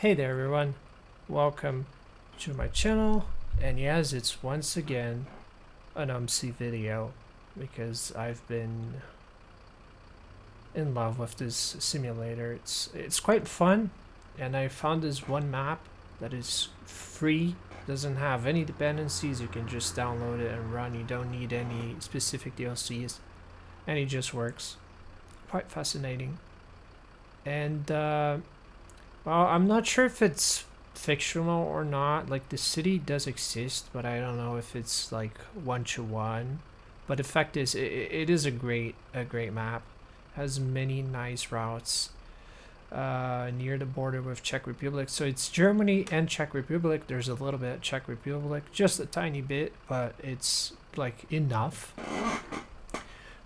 Hey there everyone, welcome to my channel, and yes, it's once again an OMSI video because I've been in love with this simulator. It's quite fun, and I found this one map that is free, doesn't have any dependencies. You can just download it and run. You don't need any specific DLCs, and it just works. Quite fascinating. And well, I'm not sure if it's fictional or not. Like, the city does exist, but I don't know if it's like one-to-one. But the fact is, it is a great map. Has many nice routes near the border with Czech Republic. So it's Germany and Czech Republic. There's a little bit of Czech Republic, just a tiny bit, but it's like enough.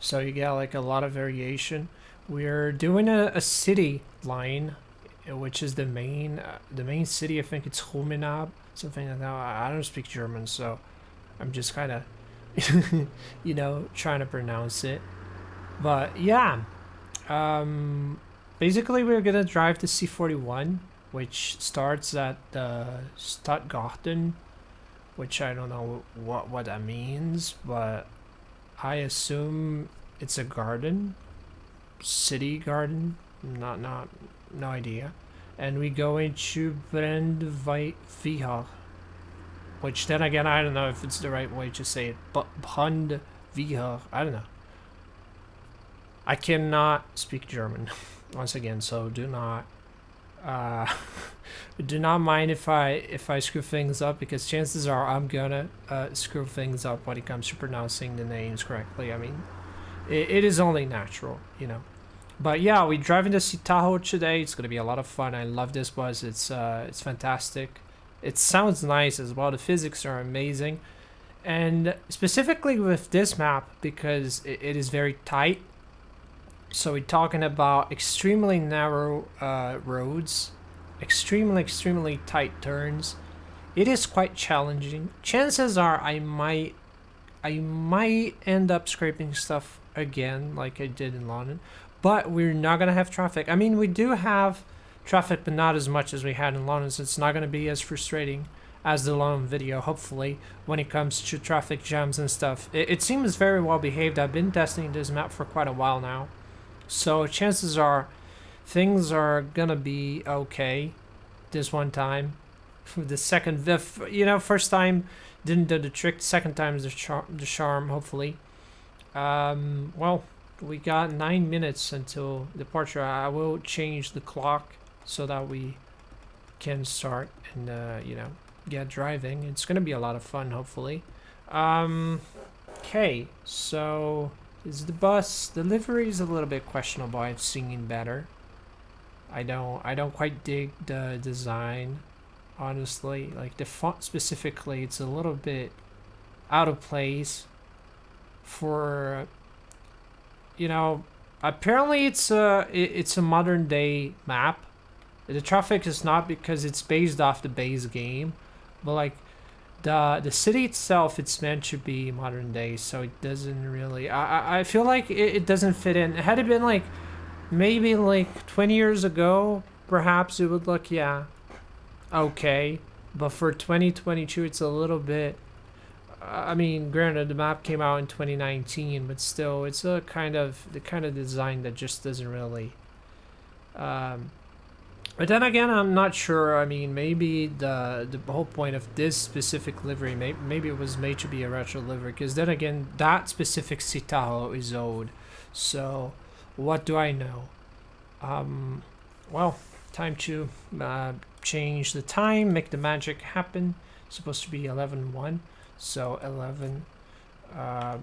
So you get like a lot of variation. We're doing a city line, which is the main city. I think it's Krumenaab, something like that. I don't speak German, so I'm just kind of you know, trying to pronounce it. But yeah, basically we're gonna drive the C41, which starts at Stuttgarten, which I don't know what that means, but I assume it's a garden, city garden. No idea. And we go into Brandweihar, which then again, I don't know if it's the right way to say it, but Brandweihar, I don't know. I cannot speak German once again, so do not do not mind if I screw things up, because chances are I'm gonna screw things up when it comes to pronouncing the names correctly. I mean, it is only natural, you know. But yeah, we're driving the Citaro today. It's gonna be a lot of fun. I love this bus. It's fantastic. It sounds nice as well. The physics are amazing, and specifically with this map, because it is very tight. So we're talking about extremely narrow roads, extremely tight turns. It is quite challenging. Chances are I might end up scraping stuff again, like I did in London. But we're not going to have traffic. I mean, we do have traffic, but not as much as we had in London, so it's not going to be as frustrating as the London video, hopefully, when it comes to traffic jams and stuff. It seems very well behaved. I've been testing this map for quite a while now, so chances are things are going to be okay this one time. The second, you know, first time didn't do the trick. Second time is the charm, hopefully. Well, we got 9 minutes until departure. I will change the clock so that we can start and you know, get driving. It's gonna be a lot of fun, hopefully. Okay, so is the bus, the livery is a little bit questionable. I've seen better. I don't quite dig the design, honestly. Like the font specifically, it's a little bit out of place for, you know, apparently it's a modern day map. The traffic is not because it's based off the base game, but like the city itself, it's meant to be modern day, so it doesn't really, I feel like it doesn't fit in. Had it been like maybe like 20 years ago, perhaps it would look, yeah, okay, but for 2022 it's a little bit, I mean, granted, the map came out in 2019, but still, it's a kind of the kind of design that just doesn't really. But then again, I'm not sure. I mean, maybe the whole point of this specific livery, maybe it was made to be a retro livery, because then again, that specific Citaro is old. So, what do I know? Well, time to change the time, make the magic happen. It's supposed to be 11:01. So 11,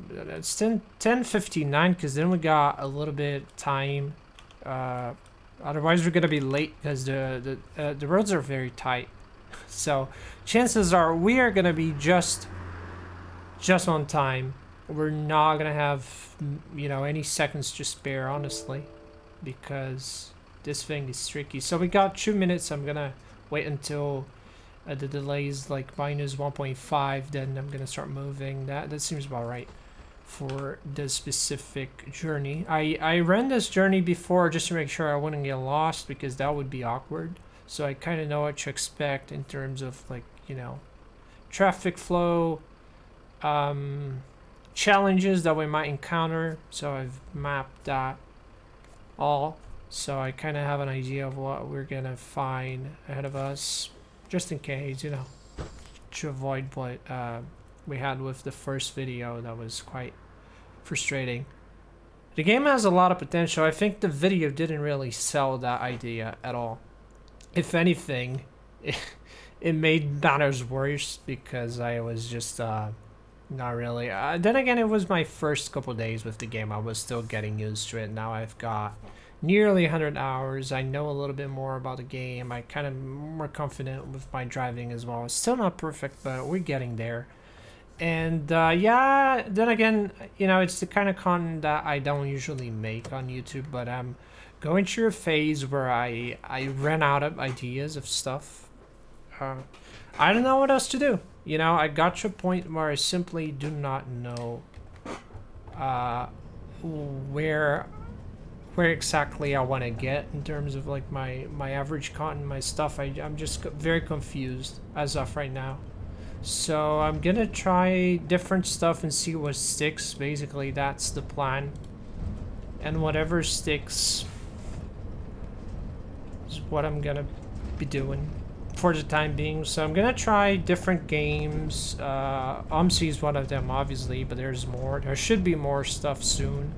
it's 10:59, because then we got a little bit time. Otherwise we're gonna be late because the roads are very tight. So chances are we are gonna be just on time. We're not gonna have, you know, any seconds to spare, honestly, because this thing is tricky. So we got 2 minutes. I'm gonna wait until the delay is like minus 1.5, then I'm gonna start moving. That seems about right for this specific journey. I ran this journey before just to make sure I wouldn't get lost, because that would be awkward. so I kind of know what to expect in terms of, like, you know, traffic flow, challenges that we might encounter. So I've mapped that all, so I kind of have an idea of what we're gonna find ahead of us, just in case, you know, to avoid what we had with the first video that was quite frustrating. The game has a lot of potential. I think the video didn't really sell that idea at all. If anything, it made matters worse because I was just not really. Then again, it was my first couple days with the game. I was still getting used to it. Now I've got nearly 100 hours. I know a little bit more about the game. I kind of more confident with my driving as well. It's still not perfect, but we're getting there. And yeah, then again, you know, it's the kind of content that I don't usually make on YouTube, but I'm going through a phase where I ran out of ideas of stuff. I don't know what else to do. You know, I got to a point where I simply do not know where exactly I want to get in terms of like my average content, my stuff. I'm just very confused as of right now. So I'm gonna try different stuff and see what sticks. Basically, that's the plan. And whatever sticks is what I'm gonna be doing for the time being. So I'm gonna try different games. OMSI is one of them, obviously, but there's more. There should be more stuff soon.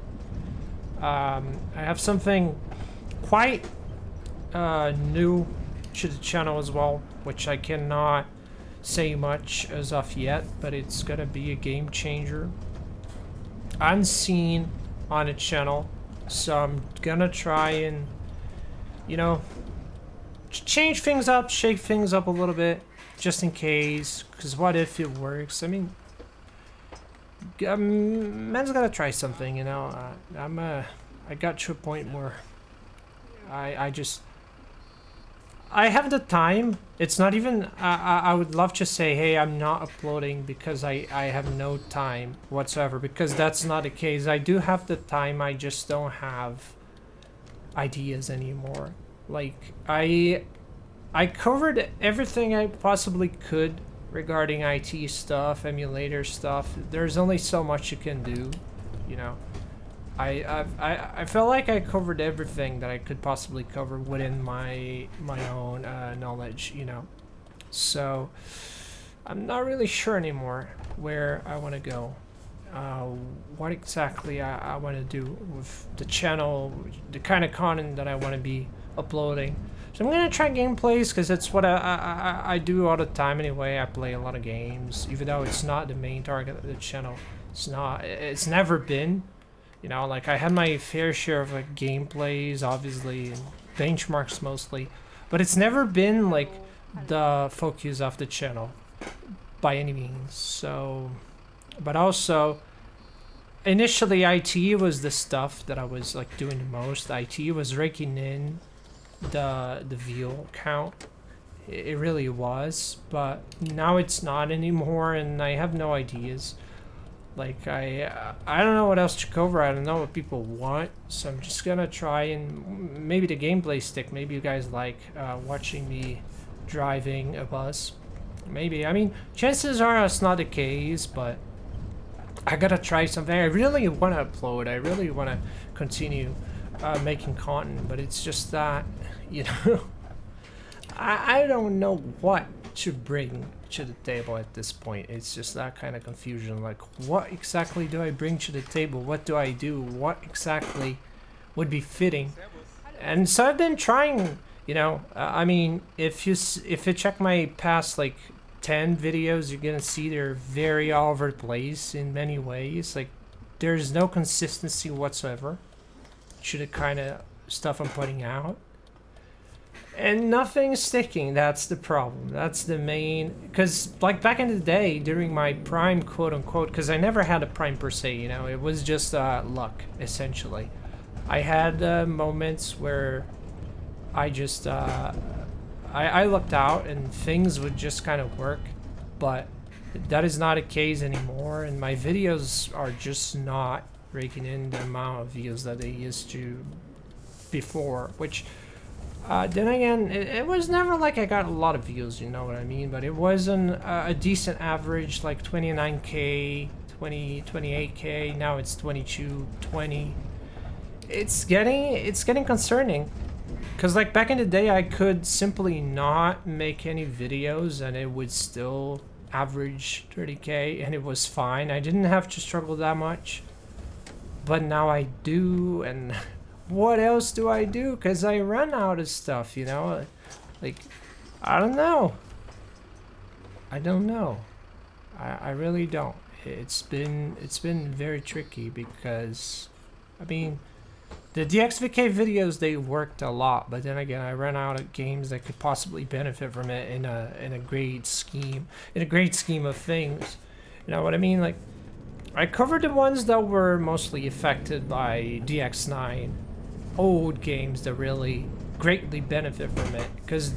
I have something quite new to the channel as well, which I cannot say much as of yet, but it's gonna be a game changer, unseen on a channel. So I'm gonna try and, you know, change things up, shake things up a little bit, just in case, because what if it works? I mean, man's gotta try something, you know. I got to a point where I have the time. It's not even, I would love to say, hey, I'm not uploading because I have no time whatsoever, because that's not the case. I do have the time, I just don't have ideas anymore. Like, I covered everything I possibly could regarding IT stuff, emulator stuff. There's only so much you can do, you know. I felt like I covered everything that I could possibly cover within my own knowledge, you know. So I'm not really sure anymore where I want to go, what exactly I want to do with the channel, the kind of content that I want to be uploading. So I'm gonna try gameplays because it's what I do all the time anyway. I play a lot of games, even though it's not the main target of the channel. It's never been. You know, like, I had my fair share of like gameplays, obviously, and benchmarks mostly, but it's never been like the focus of the channel by any means. So, but also, initially IT was the stuff that I was like doing the most. IT was raking in the view count. It really was, but now it's not anymore, and I have no ideas. Like, I don't know what else to cover. I don't know what people want, so I'm just gonna try and maybe the gameplay stick. Maybe you guys like watching me driving a bus. Maybe. I mean, chances are it's not the case, but I gotta try something. I really want to upload. I really want to continue making content, but it's just that, you know, I don't know what to bring to the table at this point. It's just that kind of confusion, like, what exactly do I bring to the table? What do I do? What exactly would be fitting? And so I've been trying, you know, I mean, if you check my past like 10 videos, you're gonna see they're very all over the place in many ways. Like, there's no consistency whatsoever to the kind of stuff I'm putting out. And nothing's sticking. That's the problem. That's the main, because like back in the day during my prime, quote unquote, because I never had a prime per se, you know, it was just luck essentially. I had moments where I just I lucked out and things would just kind of work, but that is not the case anymore, and my videos are just not raking in the amount of views that they used to before, which Then again, it was never like I got a lot of views, you know what I mean? But it wasn't a decent average, like 29K, 28K. Now it's 22, 20. It's getting concerning. Cause like back in the day, I could simply not make any videos and it would still average 30K and it was fine. I didn't have to struggle that much. But now I do, and what else do I do? Cause I run out of stuff, you know? Like, I don't know. I don't know. I really don't. It's been very tricky because, I mean, the DXVK videos, they worked a lot, but then again, I ran out of games that could possibly benefit from it in a great scheme of things. You know what I mean? Like, I covered the ones that were mostly affected by DX9, old games that really greatly benefit from it, because,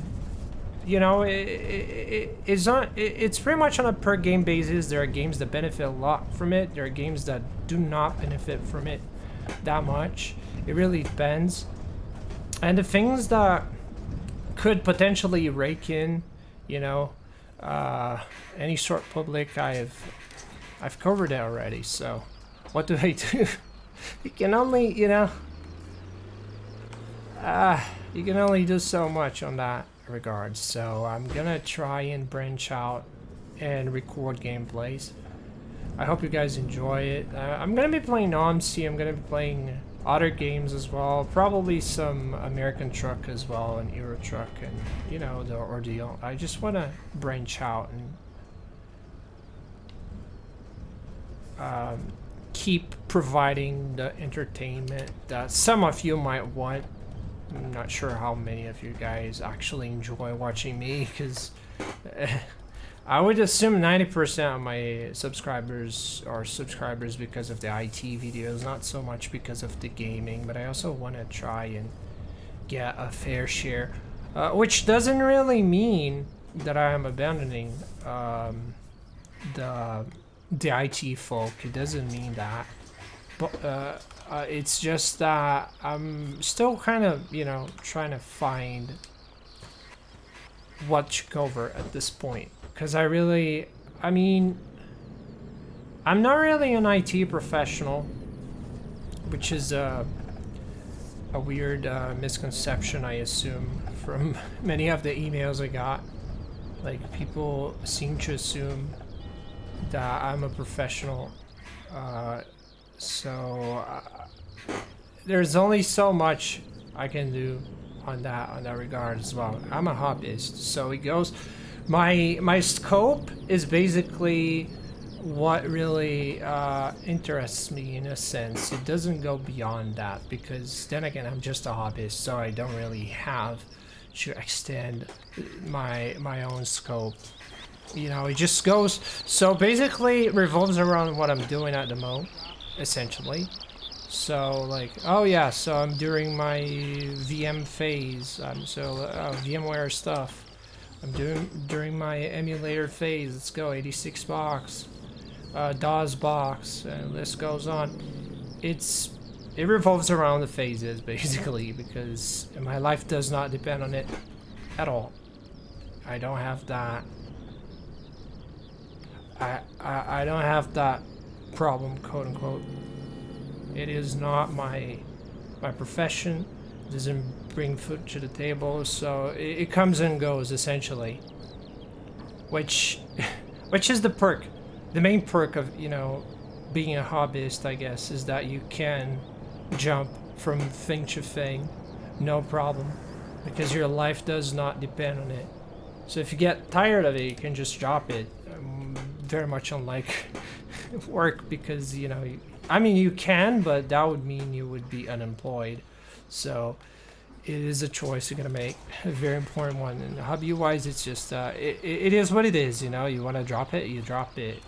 you know, it's pretty much on a per game basis. There are games that benefit a lot from it. There are games that do not benefit from it that much. It really depends. And the things that could potentially rake in, you know, any short public, I've covered it already. So what do I do? You can only, you know, you can only do so much on that regard. So I'm gonna try and branch out and record gameplays. I hope you guys enjoy it. I'm gonna be playing OMSI. I'm gonna be playing other games as well. Probably some American Truck as well, and Euro Truck, and you know, the ordeal. I just want to branch out and keep providing the entertainment that some of you might want. I'm not sure how many of you guys actually enjoy watching me, because I would assume 90% of my subscribers are subscribers because of the IT videos, not so much because of the gaming, but I also want to try and get a fair share, which doesn't really mean that I am abandoning the IT folk. It doesn't mean that, but it's just that I'm still kind of, you know, trying to find what to cover at this point. Because I mean, I'm not really an IT professional, which is a weird misconception, I assume, from many of the emails I got. Like, people seem to assume that I'm a professional. So there's only so much I can do on that regard as well. I'm a hobbyist, so it goes. My scope is basically what really interests me, in a sense. It doesn't go beyond that, because then again, I'm just a hobbyist, so I don't really have to extend my own scope. You know, it just goes. So basically, it revolves around what I'm doing at the moment, essentially. So like, oh yeah, so I'm during my VM phase. VMware stuff. I'm doing during my emulator phase. Let's go, 86 box, DOS box, and this goes on. It revolves around the phases basically, because my life does not depend on it at all. I don't have that. I don't have that problem, quote unquote. It is not my profession. It doesn't bring food to the table, so it comes and goes essentially. Which is the perk, the main perk of, you know, being a hobbyist, I guess, is that you can jump from thing to thing, no problem, because your life does not depend on it. So if you get tired of it, you can just drop it. Very much unlike work, because, you know, I mean, you can, but that would mean you would be unemployed. So it is a choice you're gonna make, a very important one. And hobby-wise, it's just it is what it is. You know, you want to drop it, you drop it,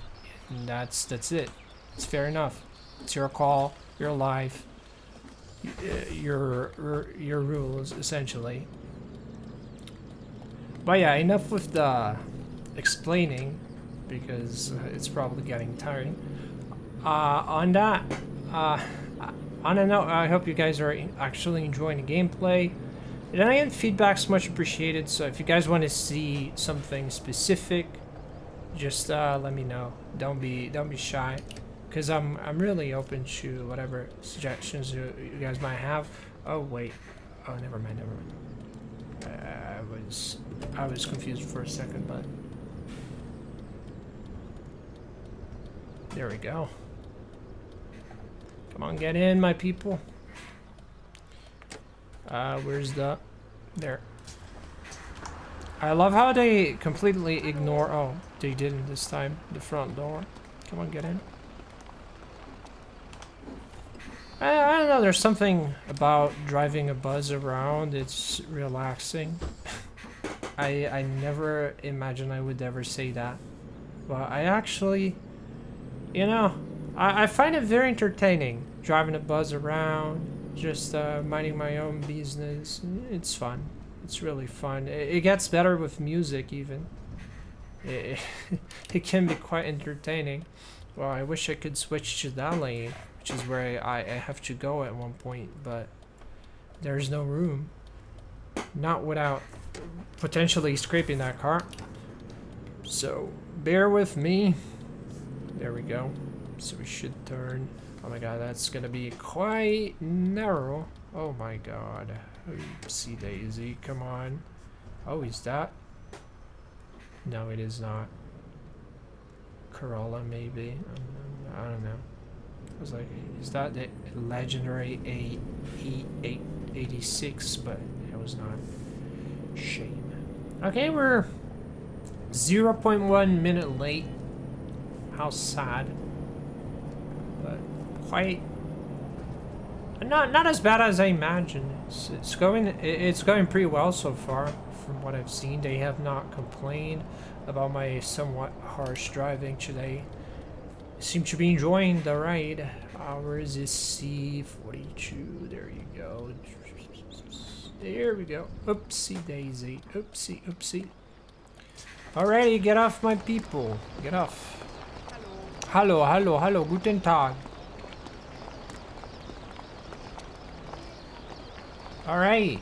and that's it. It's fair enough. It's your call, your life, your rules, essentially. But yeah, enough with the explaining, because it's probably getting tiring. On a note, I hope you guys are actually enjoying the gameplay. And again, feedback's much appreciated. So if you guys want to see something specific, just let me know. Don't be shy, because I'm really open to whatever suggestions you guys might have. Oh wait, oh never mind. I was confused for a second, but there we go. Come on, get in, my people. Where's the... There. I love how they completely ignore... Oh, they didn't this time. The front door. Come on, get in. I don't know, there's something about driving a bus around. It's relaxing. I never imagined I would ever say that. But I actually... You know, I find it very entertaining. Driving a bus around. Just minding my own business. It's fun. It's really fun. It gets better with music even. It can be quite entertaining. Well, I wish I could switch to that lane, which is where I have to go at one point, but there's no room. Not without potentially scraping that car. So bear with me. There we go. So we should turn. Oh my god, that's gonna be quite narrow. Oh my god. Oopsie daisy, come on. Oh, is that? No, it is not. Corolla, maybe. I don't know. I was like, is that the legendary A86? But it was not. Shame. Okay, we're 0.1 minute late. How sad. But quite not as bad as I imagined. It's going pretty well so far from what I've seen. They have not complained about my somewhat harsh driving today. Seem to be enjoying the ride. Where is this C42? There you go. There we go. Oopsie daisy. Oopsie, oopsie. Alrighty, get off, my people. Get off. Hallo, hallo, hallo. Guten Tag. Alright.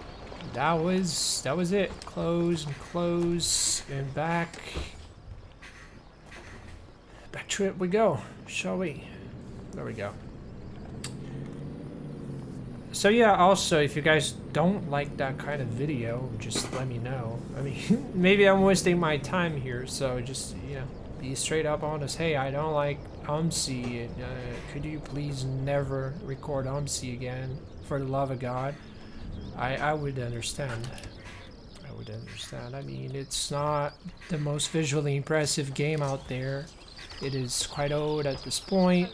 That was it. Close and close and back. Back to it we go, shall we? There we go. So yeah, also, if you guys don't like that kind of video, just let me know. I mean, maybe I'm wasting my time here, so just, you know, be straight up honest. Hey, I don't like OMSI. Could you please never record OMSI again, for the love of God? I would understand. I would understand. I mean, it's not the most visually impressive game out there. It is quite old at this point.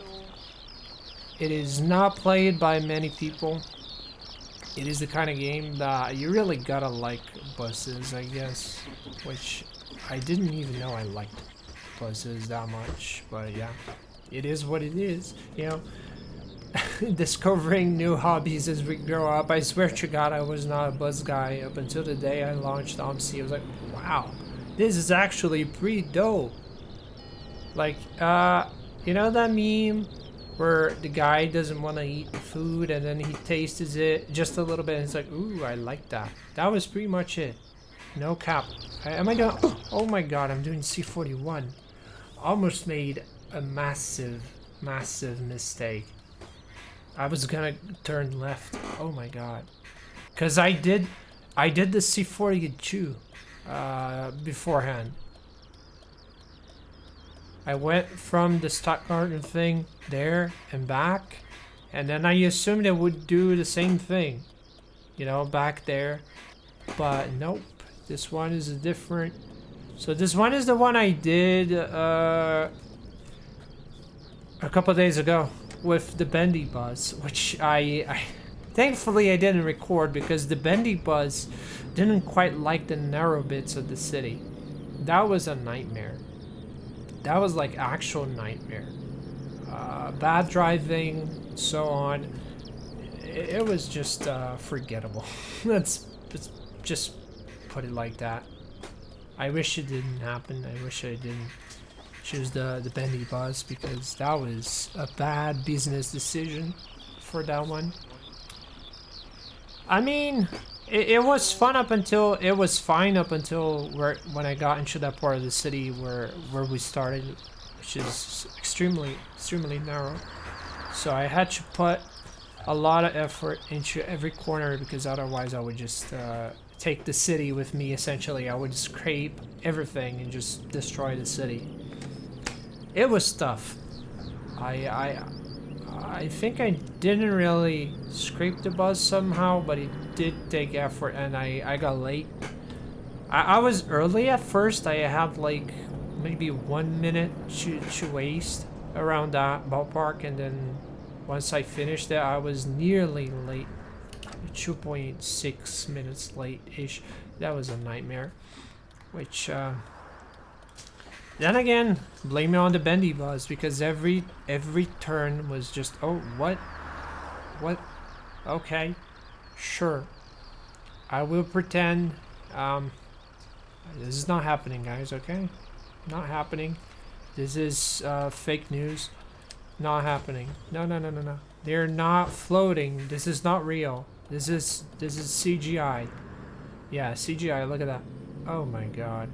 It is not played by many people. It is the kind of game that you really gotta like buses, I guess. Which I didn't even know I liked buses that much. But yeah, it is what it is, you know. Discovering new hobbies as we grow up. I swear to God, I was not a bus guy up until the day I launched OMSI. I was like, wow, this is actually pretty dope. Like, you know that meme where the guy doesn't want to eat the food and then he tastes it just a little bit and it's like, ooh, I like that. That was pretty much it. No cap. Am I doing... Oh my god, I'm doing C41. Almost made a massive, massive mistake. I was gonna turn left. Oh my god. Cause I did the C42 beforehand. I went from the Stuttgart thing there and back, and then I assumed it would do the same thing, you know, back there. But nope, this one is different. So this one is the one I did a couple days ago with the bendy bus, which I thankfully I didn't record because the bendy bus didn't quite like the narrow bits of the city. That was a nightmare. That was like actual nightmare. Bad driving, so on. It was just forgettable. Let's just put it like that. I wish it didn't happen. I wish I didn't choose the bendy bus because that was a bad business decision for that one. I mean, it was fun up until it was fine up until when I got into that part of the city where we started, which is extremely narrow. So I had to put a lot of effort into every corner because otherwise I would just take the city with me. Essentially, I would scrape everything and just destroy the city. It was tough. I think I didn't really scrape the bus somehow, but it did take effort, and I got late. I was early at first. I had like maybe 1 minute to waste around that ballpark, and then once I finished it, I was nearly late. 2.6 minutes late-ish. That was a nightmare. Which, then again, blame it on the bendy bus because every turn was just, oh, what? Okay, sure. I will pretend. This is not happening, guys. Okay, not happening. This is fake news. Not happening. No. They're not floating. This is not real. This is CGI. Yeah, CGI. Look at that. Oh my god.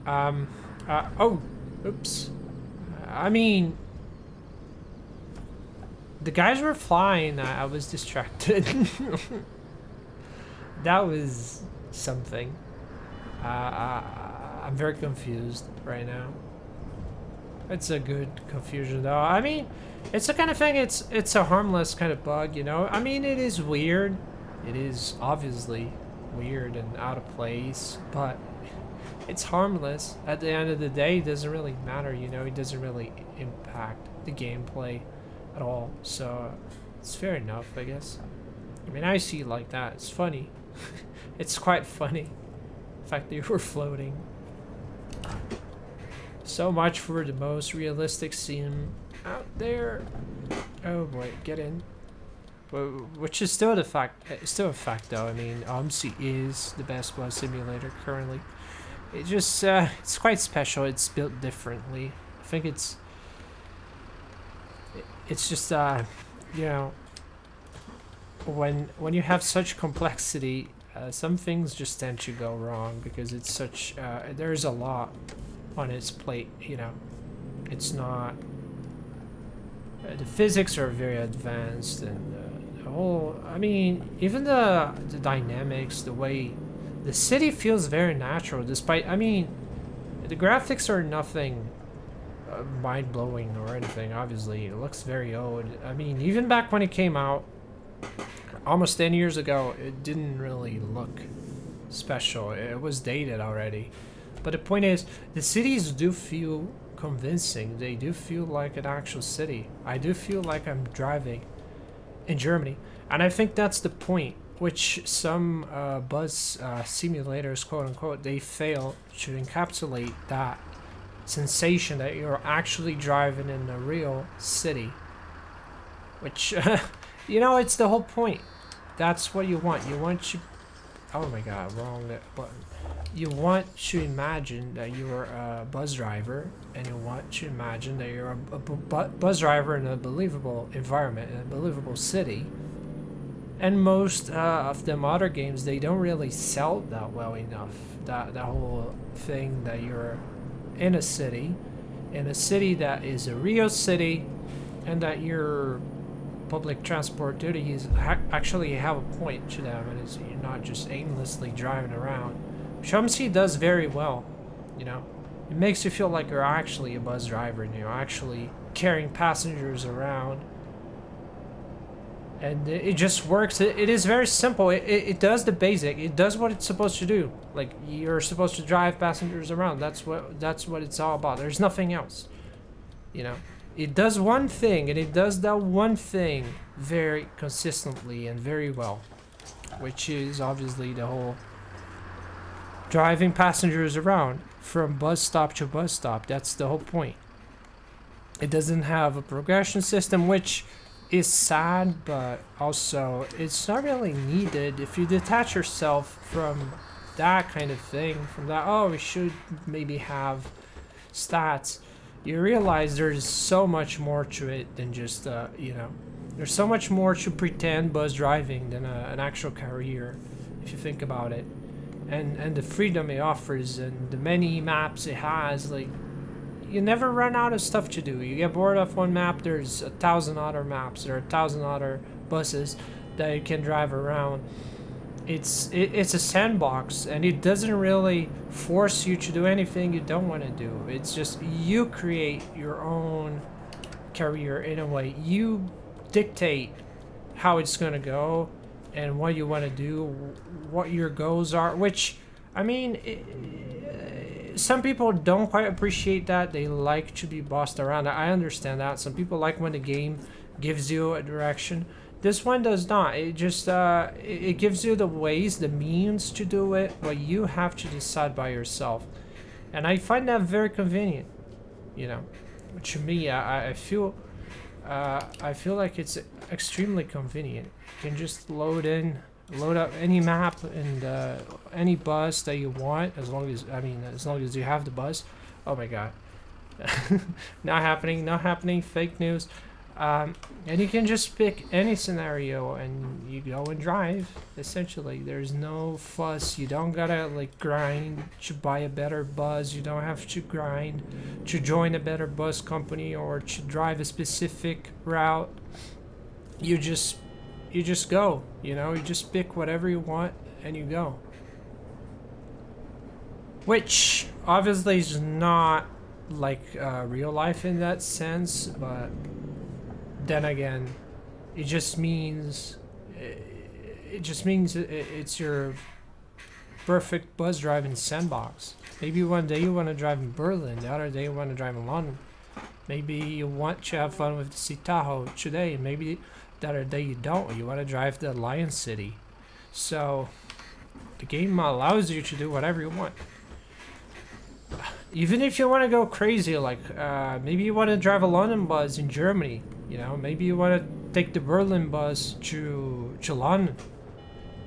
Oh, oops. I mean, the guys were flying. I was distracted. That was something. I'm very confused right now. It's a good confusion, though. I mean, it's the kind of thing. It's a harmless kind of bug, you know. I mean, it is weird. It is obviously weird and out of place, but it's harmless. At the end of the day, it doesn't really matter, you know. It doesn't really impact the gameplay at all. So it's fair enough, I guess. I mean, I see it like that. It's funny. It's quite funny. The fact that you were floating. So much for the most realistic scene out there. Oh boy, get in. Which is still the fact. It's still a fact, though. I mean, OMSI is the best bus simulator currently. It just it's quite special. It's built differently. I think it's just you know, when you have such complexity, some things just tend to go wrong because it's such there's a lot on its plate, you know. It's not the physics are very advanced, and the whole, I mean, even the dynamics, the way the city feels very natural, despite, I mean, the graphics are nothing mind-blowing or anything. Obviously it looks very old. I mean, even back when it came out almost 10 years ago, it didn't really look special. It was dated already. But the point is, the cities do feel convincing. They do feel like an actual city. I do feel like I'm driving in Germany. And I think that's the point, which some bus simulators, quote unquote, they fail to encapsulate that sensation that you're actually driving in a real city. Which, you know, it's the whole point. That's what you want. You want to... Oh my god, wrong button. You want to imagine that you're a bus driver, and you want to imagine that you're a bus driver in a believable environment, in a believable city. And most of them other games, they don't really sell that well enough. That whole thing that you're in a city that is a real city, and that your public transport duties actually have a point to them, and it's, you're not just aimlessly driving around. OMSI does very well, you know. It makes you feel like you're actually a bus driver and you're actually carrying passengers around. And it just works. It is very simple. It does the basic. It does what it's supposed to do. Like, you're supposed to drive passengers around. That's what it's all about. There's nothing else, you know. It does one thing, and it does that one thing very consistently and very well, which is obviously the whole driving passengers around from bus stop to bus stop. That's the whole point. It doesn't have a progression system, which is sad, but also it's not really needed. If you detach yourself from that kind of thing, from that, oh, we should maybe have stats, you realize there's so much more to it than just, you know, there's so much more to pretend bus driving than an actual career. if you think about it, and the freedom it offers and the many maps it has. Like, you never run out of stuff to do. You get bored of one map, there's 1,000 other maps, there are 1,000 other buses that you can drive around. It's a sandbox, and it doesn't really force you to do anything you don't want to do. It's just you create your own career in a way. You dictate how it's gonna go and what you want to do, what your goals are, which, I mean, some people don't quite appreciate that. They like to be bossed around. I understand that. Some people like when the game gives you a direction. This one does not. It just it gives you the ways, the means to do it, but you have to decide by yourself. And I find that very convenient. You know, to me, I feel like it's extremely convenient. You can just load up any map and any bus that you want, as long as you have the bus. Oh my god. Not happening, fake news. And you can just pick any scenario and you go and drive. Essentially, there's no fuss. You don't gotta like grind to buy a better bus. You don't have to grind to join a better bus company or to drive a specific route. You just go, you know, you just pick whatever you want and you go. Which obviously is not like real life in that sense, but then again, it just means it's your perfect bus driving sandbox. Maybe one day you want to drive in Berlin, the other day you want to drive in London. Maybe you want to have fun with the Citaro today, maybe the other day you don't. You want to drive the Lion City. So the game allows you to do whatever you want. Even if you want to go crazy, like maybe you want to drive a London bus in Germany, you know, maybe you want to take the Berlin bus to London,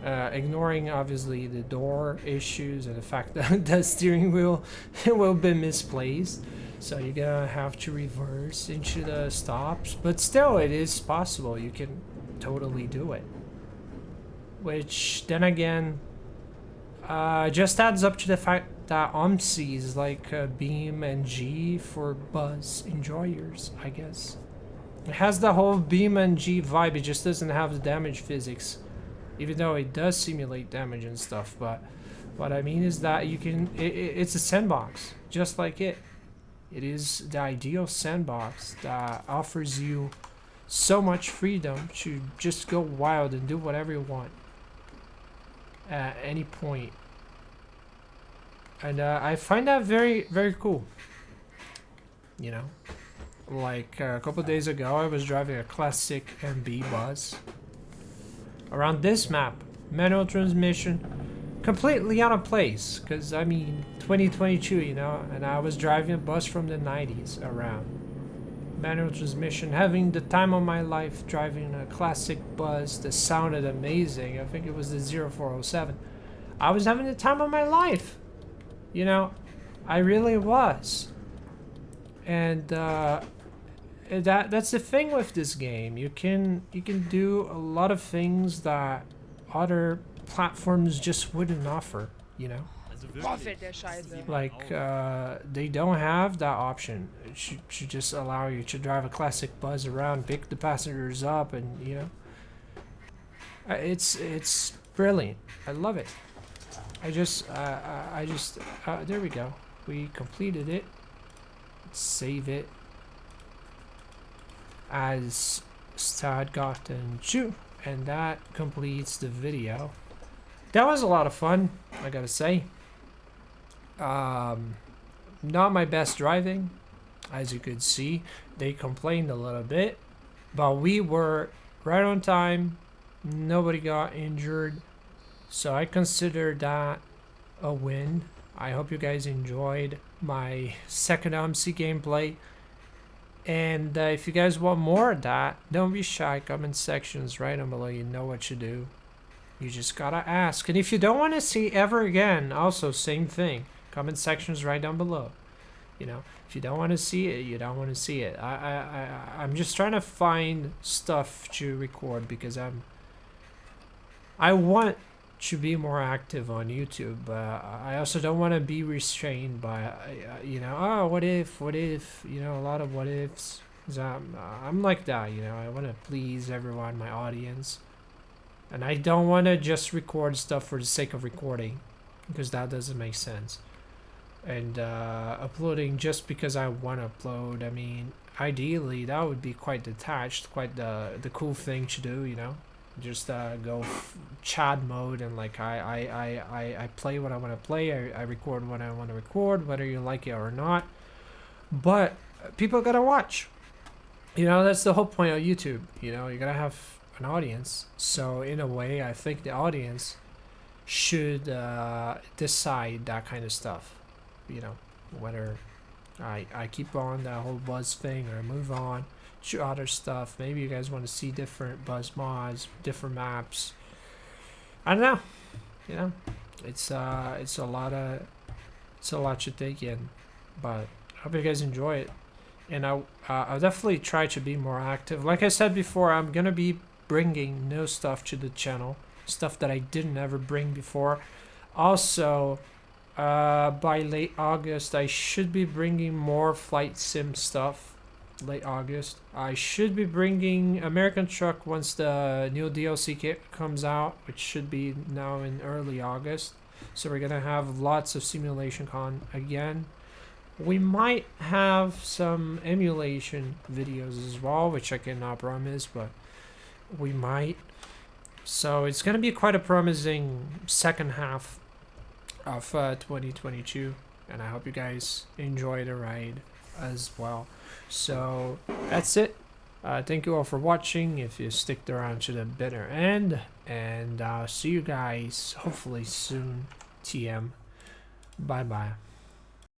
ignoring obviously the door issues and the fact that the steering wheel will be misplaced, so you're gonna have to reverse into the stops, but still it is possible. You can totally do it, which then again just adds up to the fact that OMSI is like Beam and G for bus enjoyers, I guess. It has the whole Beam and G vibe, it just doesn't have the damage physics, even though it does simulate damage and stuff. But what I mean is that you can, it's a sandbox, just like it. It is the ideal sandbox that offers you so much freedom to just go wild and do whatever you want at any point. And I find that very, very cool. You know, like a couple days ago, I was driving a classic MB bus around this map, manual transmission, completely out of place. Cause I mean, 2022, you know, and I was driving a bus from the 90s around manual transmission, having the time of my life, driving a classic bus that sounded amazing. I think it was the 0407. I was having the time of my life. You know, I really was. And that's the thing with this game. You can do a lot of things that other platforms just wouldn't offer, you know? Like they don't have that option. It should just allow you to drive a classic bus around, pick the passengers up, and you know, it's brilliant. I love it. I just there we go. We completed it. Let's save it as Stadgarten 2, and that completes the video. That was a lot of fun, I gotta say. Not my best driving, as you could see. They complained a little bit, but we were right on time. Nobody got injured. So I consider that a win. I hope you guys enjoyed my second OMSI gameplay. And if you guys want more of that, don't be shy. Comment sections right down below. You know what to do. You just gotta ask. And if you don't want to see ever again, also same thing. Comment sections right down below. You know, if you don't want to see it, you don't want to see it. I'm just trying to find stuff to record because I want to be more active on YouTube. I also don't want to be restrained by, you know, oh, what if, you know, a lot of what ifs. 'Cause I'm like that, you know, I want to please everyone, my audience. And I don't want to just record stuff for the sake of recording, because that doesn't make sense. And uploading just because I want to upload, I mean, ideally that would be quite detached, quite the cool thing to do, you know. Just go Chad mode and like I play what I want to play. I record what I want to record, whether you like it or not. But people gotta watch. You know, that's the whole point of YouTube. You know, you gotta have an audience. So in a way, I think the audience should decide that kind of stuff. You know, whether I keep on that whole buzz thing or move on to other stuff. Maybe you guys want to see different buzz mods, different maps. I don't know. You know, it's a lot to take in, but I hope you guys enjoy it. And I'll definitely try to be more active. Like I said before, I'm gonna be bringing new stuff to the channel, stuff that I didn't ever bring before. Also, by late August, I should be bringing more flight sim stuff. Late August, I should be bringing American Truck once the new DLC kit comes out, which should be now in early August. So we're gonna have lots of simulation con again. We might have some emulation videos as well, which I cannot promise, but we might. So it's gonna be quite a promising second half of 2022, and I hope you guys enjoy the ride as well. So that's it. Thank you all for watching, if you sticked around to the bitter end, and see you guys hopefully soon. TM. Bye bye.